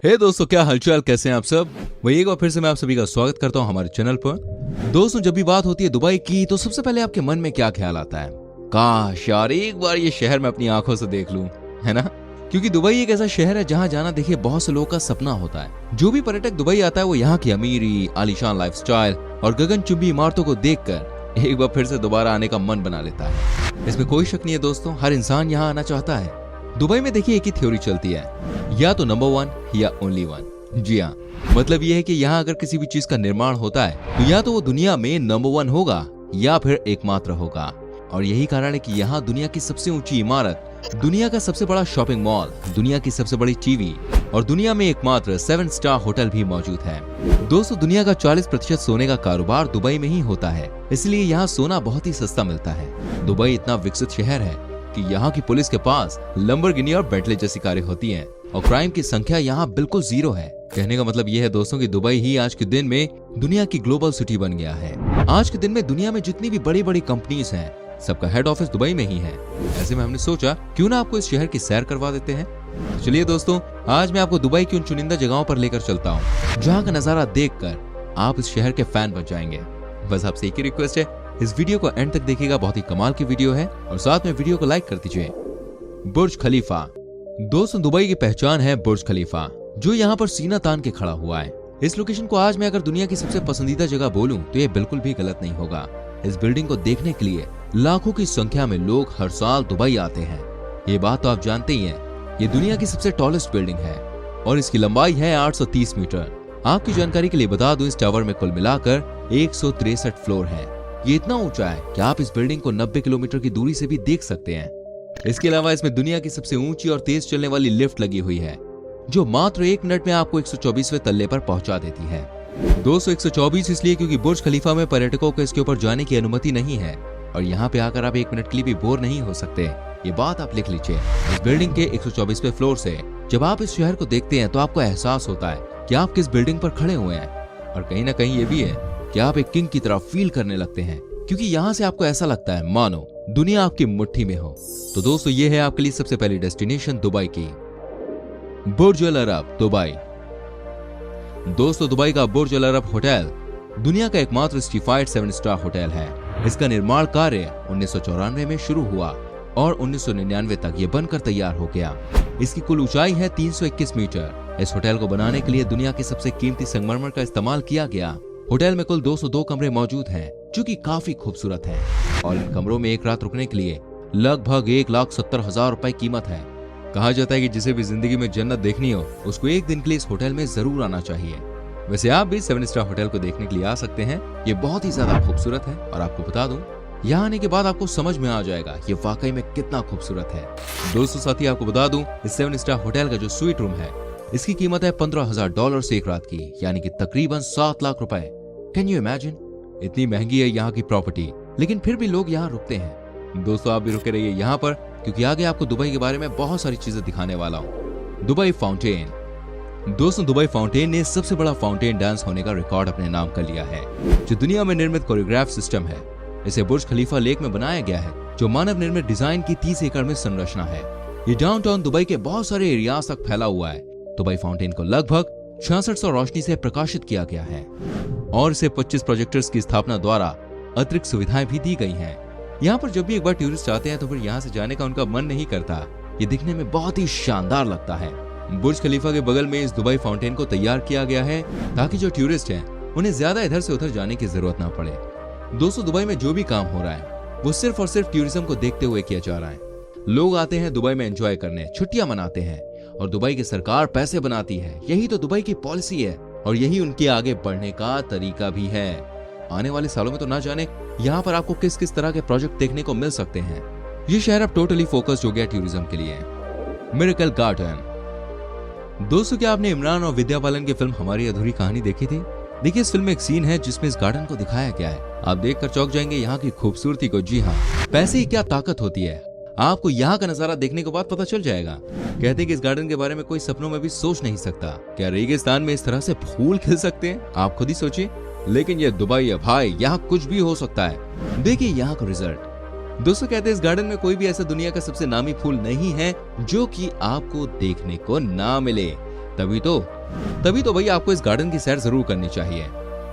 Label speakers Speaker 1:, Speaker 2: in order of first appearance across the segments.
Speaker 1: हे दोस्तों, क्या हालचाल, कैसे हैं आप सब। वही एक बार फिर से मैं आप सभी का स्वागत करता हूं हमारे चैनल पर। दोस्तों, जब भी बात होती है दुबई की तो सबसे पहले आपके मन में क्या ख्याल आता है? काश यार एक बार ये शहर मैं अपनी आंखों से देख लूं, है ना। क्योंकि दुबई एक ऐसा शहर है जहां जाना देखिए बहुत से लोगों का सपना होता है। जो भी पर्यटक दुबई आता है वो यहाँ की अमीरी, आलीशान लाइफस्टाइल और गगनचुंबी इमारतों को देखकर एक बार फिर से दोबारा आने का मन बना लेता है। इसमें कोई शक नहीं है दोस्तों, हर इंसान यहाँ आना चाहता है। दुबई में देखिए एक ही थ्योरी चलती है, या तो नंबर 1 या ओनली 1। जी हाँ, मतलब ये है कि यहाँ अगर किसी भी चीज का निर्माण होता है तो या तो वो दुनिया में नंबर 1 होगा या फिर एकमात्र होगा। और यही कारण है कि यहाँ दुनिया की सबसे ऊंची इमारत, दुनिया का सबसे बड़ा शॉपिंग मॉल, दुनिया की सबसे बड़ी टीवी और दुनिया में एकमात्र 7 स्टार होटल भी मौजूद है। दोस्तों, दुनिया का 40% सोने का कारोबार दुबई में ही होता है, इसलिए यहाँ सोना बहुत ही सस्ता मिलता है। दुबई इतना विकसित शहर है कि यहाँ की पुलिस के पास लंबरगिनी और बेंटले जैसी कारें होती हैं और क्राइम की संख्या यहाँ बिल्कुल 0 है। कहने का मतलब ये है दोस्तों कि दुबई ही आज के दिन में दुनिया की ग्लोबल सिटी बन गया है। आज के दिन में दुनिया में जितनी भी बड़ी बड़ी कंपनीज हैं, सबका हेड ऑफिस दुबई में ही है। ऐसे में हमने सोचा क्यों ना आपको इस शहर की सैर करवा देते हैं। चलिए दोस्तों, आज मैं आपको दुबई की उन चुनिंदा जगहों पर लेकर चलता हूँ जहाँ का नजारा देखकर आप इस शहर के फैन बन जाएंगे। बस आपसे एक ही रिक्वेस्ट है, इस वीडियो को एंड तक देखिएगा, बहुत ही कमाल की वीडियो है और साथ में वीडियो को लाइक कर दीजिए। बुर्ज खलीफा। दोस्तों, दुबई की पहचान है बुर्ज खलीफा, जो यहाँ पर सीना तान के खड़ा हुआ है। इस लोकेशन को आज मैं अगर दुनिया की सबसे पसंदीदा जगह बोलूं तो ये बिल्कुल भी गलत नहीं होगा। इस बिल्डिंग को देखने के लिए लाखों की संख्या में लोग हर साल दुबई आते हैं। ये बात तो आप जानते ही हैं। ये दुनिया की सबसे टॉलेस्ट बिल्डिंग है और इसकी लंबाई है 830 मीटर। आपकी जानकारी के लिए बता दूं, इस टावर में कुल मिलाकर 163 फ्लोर है। ये इतना ऊंचा है कि आप इस बिल्डिंग को 90 किलोमीटर की दूरी से भी देख सकते हैं। इसके अलावा इसमें दुनिया की सबसे ऊंची और तेज चलने वाली लिफ्ट लगी हुई है, जो मात्र 1 मिनट में आपको 124वें तल्ले पर पहुंचा देती है। 224 इसलिए क्योंकि बुर्ज खलीफा में पर्यटकों को इसके ऊपर जाने की अनुमति नहीं है और यहाँ पे आकर आप 1 मिनट के लिए भी बोर नहीं हो सकते। ये बात आप लिख लीजिए। इस बिल्डिंग के 124वें फ्लोर से जब आप इस शहर को देखते हैं तो आपको एहसास होता है कि आप किस बिल्डिंग पर खड़े हुए हैं। और कहीं ना कहीं ये भी है कि आप एक किंग की तरह फील करने लगते हैं, क्योंकि यहाँ से आपको ऐसा लगता है मानो दुनिया आपकी मुट्ठी में हो। तो दोस्तों, ये है आपके लिए सबसे पहली डेस्टिनेशन दुबई की, बुर्ज अल अरब दुबई। दोस्तों, दुबई का बुर्ज अल अरब होटल दुनिया का एकमात्र सर्टिफाइड 7 स्टार होटल है। इसका निर्माण कार्य 1994 में शुरू हुआ और 1999 तक ये बनकर तैयार हो गया। इसकी कुल ऊंचाई है 321 मीटर। इस होटल को बनाने के लिए दुनिया के सबसे कीमती संगमरमर का इस्तेमाल किया गया। होटल में कुल 202 कमरे मौजूद हैं, जो कि काफी खूबसूरत हैं और इन कमरों में एक रात रुकने के लिए लगभग 1,70,000 रुपए कीमत है। कहा जाता है कि जिसे भी जिंदगी में जन्नत देखनी हो उसको एक दिन के लिए इस होटल में जरूर आना चाहिए। वैसे आप भी 7 स्टार होटल को देखने के लिए आ सकते हैं। ये बहुत ही ज्यादा खूबसूरत है और आपको बता दूं, यहाँ आने के बाद आपको समझ में आ जाएगा ये वाकई में कितना खूबसूरत है। दोस्तों, साथ ही आपको बता दूं, इस 7 स्टार होटल का जो स्वीट रूम है इसकी कीमत है $15,000 से एक रात की, यानी कि तकरीबन 7 लाख रुपए। Can you imagine? इतनी महंगी है यहाँ की प्रॉपर्टी, लेकिन फिर भी लोग यहाँ रुकते हैं। दोस्तों, आप भी रुके रहिए यहाँ पर, क्योंकि आगे आपको दुबई के बारे में बहुत सारी चीजें दिखाने वाला हूँ। Dubai fountain. दोस्तों, दुबई फाउंटेन ने सबसे बड़ा फाउंटेन डांस होने का रिकॉर्ड अपने नाम कर लिया है, जो दुनिया में निर्मित कोरियोग्राफ सिस्टम है। इसे बुर्ज खलीफा लेक में बनाया गया है, जो मानव निर्मित डिजाइन की 30 एकड़ में संरचना है। ये डाउनटाउन दुबई के बहुत सारे एरियाज तक फैला हुआ है। दुबई फाउंटेन को लगभग 6600 रोशनी से प्रकाशित किया गया है और इसे 25 प्रोजेक्टर्स की स्थापना द्वारा अतिरिक्त सुविधाएं भी दी गई हैं। यहाँ पर जब भी एक बार टूरिस्ट आते हैं तो फिर यहाँ से जाने का उनका मन नहीं करता। ये दिखने में बहुत ही शानदार लगता है। बुर्ज खलीफा के बगल में इस दुबई फाउंटेन को तैयार किया गया है ताकि जो टूरिस्ट हैं उन्हें ज्यादा इधर से उधर जाने की जरूरत ना पड़े। दोस्तों, दुबई में जो भी काम हो रहा है वो सिर्फ और सिर्फ टूरिज्म को देखते हुए किया जा रहा है। लोग आते हैं दुबई में एंजॉय करने, छुट्टियां मनाते हैं और दुबई की सरकार पैसे बनाती है। यही तो दुबई की पॉलिसी है और यही उनके आगे बढ़ने का तरीका भी है। आने वाले सालों में तो ना जाने यहाँ पर आपको किस किस तरह के प्रोजेक्ट देखने को मिल सकते हैं। ये शहर अब टोटली फोकस्ड हो गया टूरिज्म के लिए। Miracle garden. दोस्तों, क्या आपने इमरान और विद्या बालन की फिल्म हमारी अधूरी कहानी देखी थी? देखिए, इस फिल्म में एक सीन है जिसमें इस गार्डन को दिखाया गया है। आप देखकर चौंक जाएंगे यहाँ की खूबसूरती को। जी हाँ, पैसे की क्या ताकत होती है, आपको यहाँ का नजारा देखने के बाद पता चल जाएगा। कहते हैं कि इस गार्डन के बारे में कोई सपनों में भी सोच नहीं सकता। क्या रेगिस्तान में इस तरह से फूल खिल सकते हैं? आप खुद ही सोचिए। लेकिन ये दुबई है भाई, यहाँ कुछ भी हो सकता है। देखिए यहाँ का रिजल्ट। दोस्तों, कहते हैं इस गार्डन में कोई भी ऐसा दुनिया का सबसे नामी फूल नहीं है जो कि आपको देखने को ना मिले। तभी तो भाई आपको इस गार्डन की सैर जरूर करनी चाहिए।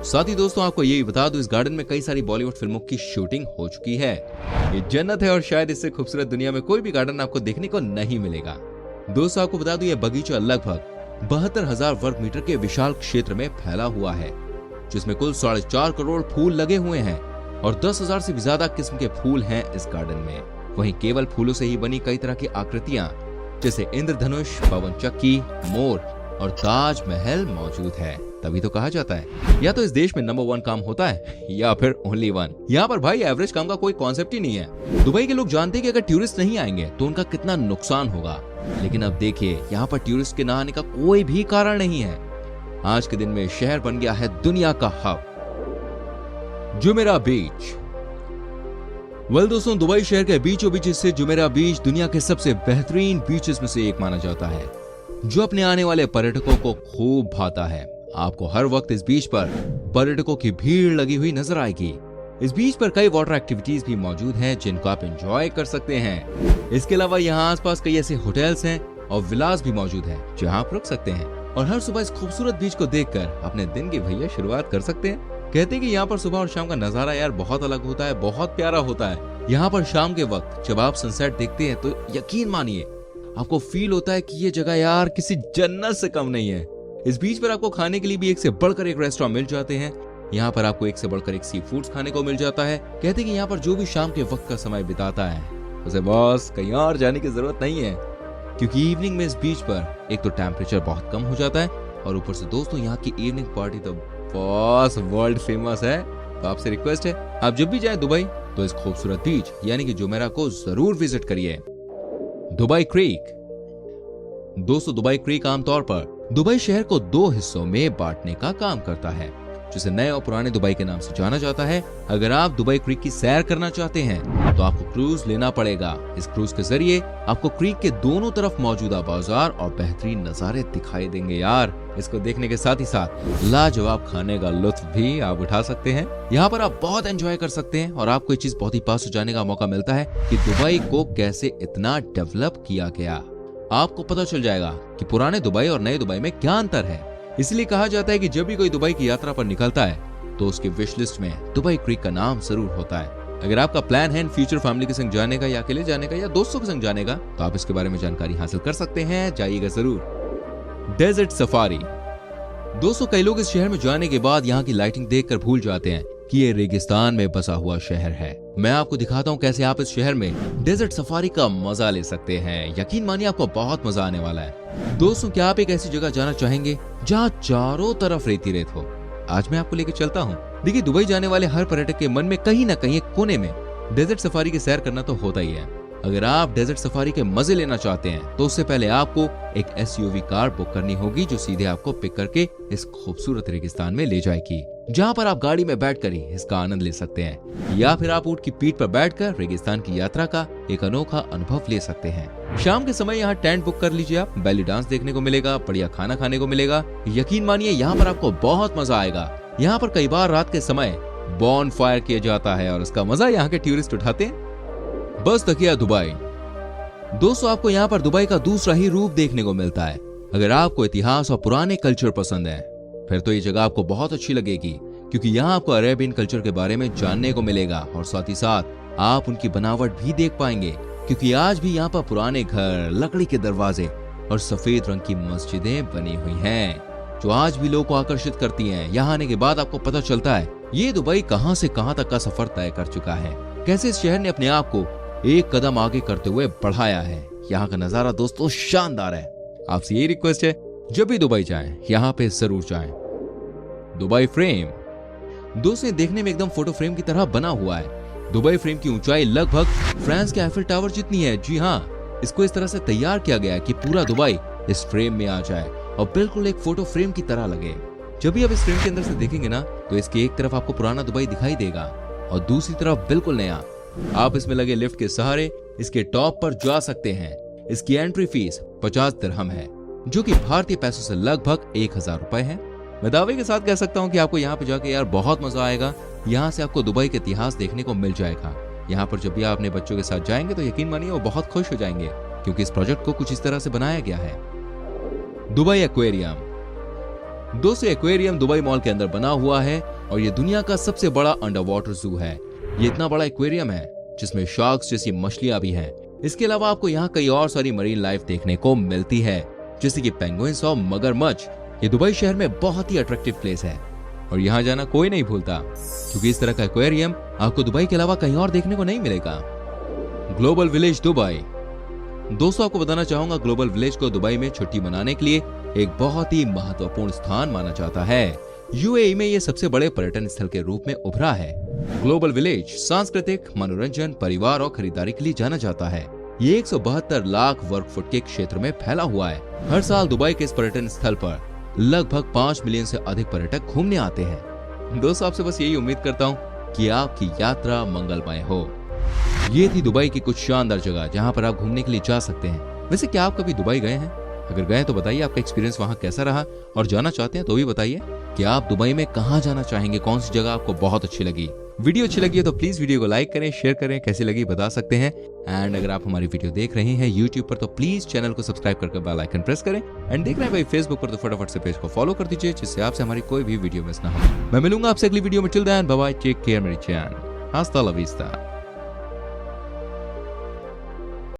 Speaker 1: साथ ही दोस्तों आपको ये भी बता दूं, इस गार्डन में कई सारी बॉलीवुड फिल्मों की शूटिंग हो चुकी है। ये जन्नत है और शायद इससे खूबसूरत दुनिया में कोई भी गार्डन आपको देखने को नहीं मिलेगा। दोस्तों आपको बता दूं, ये बगीचा लगभग 72,000 वर्ग मीटर के विशाल क्षेत्र में फैला हुआ है, जिसमें कुल 4.5 करोड़ फूल लगे हुए हैं और 10,000 से भी ज्यादा किस्म के फूल हैं इस गार्डन में। वहीं केवल फूलों से ही बनी कई तरह की आकृतियां जैसे इंद्रधनुष, पवन चक्की, मोर और ताजमहल मौजूद है। तभी तो कहा जाता है या तो इस देश में नंबर 1 काम होता है या फिर ओनली 1। यहाँ पर भाई एवरेज काम का कोई कॉन्सेप्ट ही नहीं है। दुबई के लोग जानते हैं कि अगर टूरिस्ट नहीं आएंगे तो उनका कितना नुकसान होगा, लेकिन अब देखिए यहाँ पर टूरिस्ट के न आने का कोई भी कारण नहीं है। आज के दिन में शहर बन गया है दुनिया का हब। Jumeirah beach. दोस्तों दुबई शहर के बीचों बीच स्थित जुमेरा बीच दुनिया के सबसे बेहतरीन बीचेस में से एक माना जाता है, जो अपने आने वाले पर्यटकों को खूब भाता है। आपको हर वक्त इस बीच पर पर्यटकों की भीड़ लगी हुई नजर आएगी। इस बीच पर कई वाटर एक्टिविटीज भी मौजूद हैं जिनको आप एंजॉय कर सकते हैं। इसके अलावा यहाँ आसपास कई ऐसे होटल्स हैं और विलास भी मौजूद हैं जहाँ आप रुक सकते हैं और हर सुबह इस खूबसूरत बीच को देखकर अपने दिन की भैया शुरुआत कर सकते हैं। कहते हैं कि यहाँ पर सुबह और शाम का नजारा यार बहुत अलग होता है, बहुत प्यारा होता है। यहाँ पर शाम के वक्त जब आप सनसेट देखते हैं तो यकीन मानिए आपको फील होता है कि ये जगह यार किसी जन्नत से कम नहीं है। इस बीच पर आपको खाने के लिए भी एक से बढ़कर एक रेस्टोरेंट मिल जाते हैं। यहाँ पर आपको एक से बढ़कर एक सी फूड्स खाने को मिल जाता है। कहते हैं कि यहाँ पर जो भी शाम के वक्त का समय बिताता है उसे बस कहीं और जाने की जरूरत नहीं है, क्योंकि इवनिंग में इस बीच पर एक तो टेम्परेचर बहुत कम हो जाता है और ऊपर से दोस्तों यहाँ की इवनिंग पार्टी तो बस वर्ल्ड फेमस है। तो आपसे रिक्वेस्ट है आप जब भी जाएं दुबई तो इस खूबसूरत बीच यानी कि जुमेरा को जरूर विजिट करिए। Dubai creek. दोस्तों दुबई क्रीक आमतौर पर दुबई शहर को 2 हिस्सों में बांटने का काम करता है, जिसे नए और पुराने दुबई के नाम से जाना जाता है। अगर आप दुबई क्रीक की सैर करना चाहते हैं तो आपको क्रूज लेना पड़ेगा। इस क्रूज के जरिए आपको क्रीक के दोनों तरफ मौजूदा बाजार और बेहतरीन नजारे दिखाई देंगे यार। इसको देखने के साथ ही साथ लाजवाब खाने का लुत्फ भी आप उठा सकते हैं। यहाँ पर आप बहुत एंजॉय कर सकते हैं और आपको ये चीज बहुत ही पास से जाने का मौका मिलता है कि दुबई को कैसे इतना डेवलप किया गया। आपको पता चल जाएगा कि पुराने दुबई और नए दुबई में क्या अंतर है। इसलिए कहा जाता है कि जब भी कोई दुबई की यात्रा पर निकलता है तो उसकी विश लिस्ट में दुबई क्रीक का नाम जरूर होता है। अगर आपका प्लान है इन फ्यूचर फैमिली के संग जाने का या अकेले जाने का या दोस्तों के संग जाने का तो आप इसके बारे में जानकारी हासिल कर सकते हैं, जाइएगा जरूर। Desert safari. दोस्तों कई लोग इस शहर में जाने के बाद यहाँ की लाइटिंग देखकर भूल जाते हैं कि ये रेगिस्तान में बसा हुआ शहर है। मैं आपको दिखाता हूँ कैसे आप इस शहर में डेजर्ट सफारी का मजा ले सकते हैं। यकीन मानिए आपको बहुत मजा आने वाला है। दोस्तों क्या आप एक ऐसी जगह जाना चाहेंगे जहाँ चारों तरफ रेती रेत हो? आज मैं आपको लेकर चलता हूँ। देखिए दुबई जाने वाले हर पर्यटक के मन में कहीं ना कहीं एक कोने में डेजर्ट सफारी की सैर करना तो होता ही है। अगर आप डेजर्ट सफारी के मजे लेना चाहते हैं तो उससे पहले आपको एक SUV कार बुक करनी होगी जो सीधे आपको पिक करके इस खूबसूरत रेगिस्तान में ले जाएगी, जहाँ पर आप गाड़ी में बैठकर ही इसका आनंद ले सकते हैं, या फिर आप ऊंट की पीठ पर बैठकर रेगिस्तान की यात्रा का एक अनोखा अनुभव ले सकते हैं। शाम के समय यहाँ टेंट बुक कर लीजिए आप, बैली डांस देखने को मिलेगा, बढ़िया खाना खाने को मिलेगा। यकीन मानिए यहाँ पर आपको बहुत मजा आएगा। यहाँ पर कई बार रात के समय बॉन फायर किया जाता है और उसका मजा यहाँ के टूरिस्ट उठाते हैं। बस तकिया दुबई। दोस्तों आपको यहाँ पर दुबई का दूसरा ही रूप देखने को मिलता है। अगर आपको इतिहास और पुराने कल्चर पसंद है फिर तो ये जगह आपको बहुत अच्छी लगेगी, क्योंकि यहाँ आपको अरेबियन कल्चर के बारे में जानने को मिलेगा और साथ ही साथ आप उनकी बनावट भी देख पाएंगे, क्योंकि आज भी यहाँ पर पुराने घर, लकड़ी के दरवाजे और सफेद रंग की मस्जिदें बनी हुई हैं जो आज भी लोगों को आकर्षित करती हैं। यहाँ आने के बाद आपको पता चलता है ये दुबई कहाँ से कहाँ तक का सफर तय कर चुका है, कैसे इस शहर ने अपने आप को एक कदम आगे करते हुए बढ़ाया है। यहाँ का नजारा दोस्तों शानदार है। आपसे ये रिक्वेस्ट है जब भी दुबई जाएं यहाँ पे जरूर जाएं। Dubai frame. दोस्तों देखने में एकदम फोटो फ्रेम की तरह बना हुआ है। दुबई फ्रेम की ऊंचाई लगभग फ्रांस के एफिल टावर जितनी है। जी हाँ, इसको इस तरह से तैयार किया गया है कि पूरा दुबई इस फ्रेम में आ जाए और बिल्कुल एक फोटो फ्रेम की तरह लगे। जब भी आप इस फ्रेम के अंदर से देखेंगे ना तो इसकी एक तरफ आपको पुराना दुबई दिखाई देगा और दूसरी तरफ बिल्कुल नया। आप इसमें लगे लिफ्ट के सहारे इसके टॉप पर जा सकते हैं। इसकी एंट्री फीस 50 दिरहम है, जो कि भारतीय पैसों से लगभग 1000 रुपए है। मैं दावे के साथ कह सकता हूँ कि आपको यहाँ पे जाके यार बहुत मजा आएगा। यहाँ से आपको दुबई का इतिहास देखने को मिल जाएगा। यहाँ पर जब भी आप अपने बच्चों के साथ जाएंगे तो यकीन मानिए वो बहुत खुश हो जाएंगे, क्योंकि इस प्रोजेक्ट को कुछ इस तरह से बनाया गया है। Dubai aquarium. दोस्तों एक्वेरियम दुबई मॉल के अंदर बना हुआ है और ये दुनिया का सबसे बड़ा अंडर वाटर जू है। ये इतना बड़ा एक्वेरियम है जिसमें शार्क्स जैसी मछलियां भी हैं। इसके अलावा आपको यहाँ कई और सारी मरीन लाइफ देखने को मिलती है, जैसे कि पेंगुइन्स और मगरमच्छ। ये दुबई शहर में बहुत ही अट्रैक्टिव प्लेस है और यहाँ जाना कोई नहीं भूलता, क्योंकि इस तरह का एक्वेरियम आपको दुबई के अलावा कहीं और देखने को नहीं मिलेगा। Global village Dubai. दोस्तों आपको बताना चाहूंगा, ग्लोबल विलेज को दुबई में छुट्टी मनाने के लिए एक बहुत ही महत्वपूर्ण स्थान माना जाता है। यूएई में ये सबसे बड़े पर्यटन स्थल के रूप में उभरा है। ग्लोबल विलेज सांस्कृतिक, मनोरंजन, परिवार और खरीदारी के लिए जाना जाता है। ये 172 लाख वर्ग फुट के क्षेत्र में फैला हुआ है। हर साल दुबई के इस पर्यटन स्थल पर लगभग 5 मिलियन से अधिक पर्यटक घूमने आते हैं। दोस्तों आपसे बस यही उम्मीद करता हूँ कि आपकी यात्रा मंगलमय हो। ये थी दुबई की कुछ शानदार जगह जहाँ पर आप घूमने के लिए जा सकते हैं। वैसे क्या आप कभी दुबई गए हैं? अगर गए तो बताइए आपका एक्सपीरियंस वहाँ कैसा रहा, और जाना चाहते हैं तो भी बताइए कि आप दुबई में कहाँ जाना चाहेंगे, कौन सी जगह आपको बहुत अच्छी लगी। वीडियो अच्छी लगी है तो प्लीज वीडियो को लाइक करें, शेयर करें, कैसी लगी बता सकते हैं। एंड अगर आप हमारी वीडियो देख रहे हैं यूट्यूब पर तो प्लीज चैनल को सब्सक्राइब करके बेल आइकन प्रेस करें। एंड देख रहे हैं भाई फेसबुक पर तो फटाफट से पेज को फॉलो कर दीजिए, जिससे आपसे हमारी कोई भी वीडियो मिस ना हो। मैं मिलूंगा आपसे अगली वीडियो में। Till then bye bye, take care मेरी जान, हस्ता ला विस्ता।